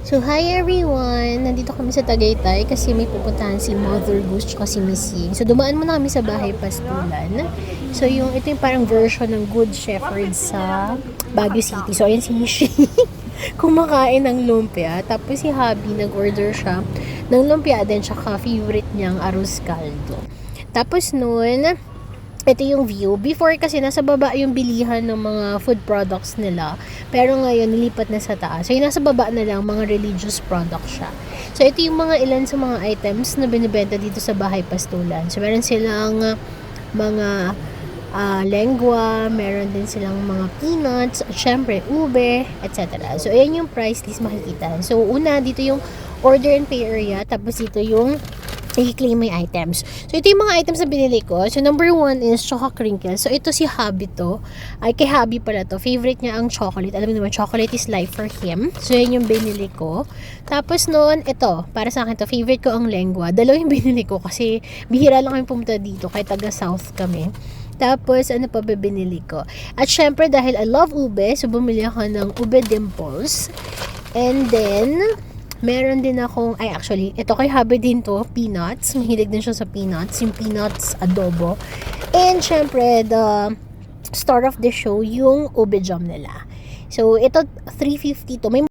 So, hi everyone! Nandito kami sa Tagaytay kasi may pupuntahan si Mother Goose tsaka si Miss Ying. So, dumaan muna kami sa bahay Pastulan. So, ito yung parang version ng Good Shepherd sa Baguio City. So, ayan si Mishi. Kumakain ng lumpia. Tapos si Habi, nag-order siya ng lumpia din tsaka favorite niyang arroz caldo. Tapos noon, ito yung view. Before kasi nasa baba yung bilihan ng mga food products nila. Pero ngayon, nilipat na sa taas. So, yung nasa baba na lang, mga religious products siya. So, ito yung mga ilan sa mga items na binibenta dito sa Bahay Pastulan. So, meron silang mga lengua, meron din silang mga peanuts, at syempre, ube, etc. So, ayan yung price list makikita. So, una, dito yung order and pay area. Tapos, dito yung i-claim my items. So, ito yung mga items na binili ko. So, number 1 is choco crinkle. So, ito si Habi to. Ay, kay Habi pala to. Favorite niya ang chocolate. Alam mo naman, chocolate is life for him. So, yan yung binili ko. Tapos noon, ito. Para sa akin to. Favorite ko ang lengua. Dalawa yung binili ko kasi bihira lang kami pumunta dito. Kahit taga-south kami. Tapos, ano pa ba binili ko? At syempre, dahil I love ube, so bumili ako ng ube dimples. And then, meron din akong, actually, ito kay Habi din to, peanuts. Mahilig din siya sa peanuts. Yung peanuts adobo. And, syempre, the star of the show, yung ube jam nila. So, ito, 350 to. May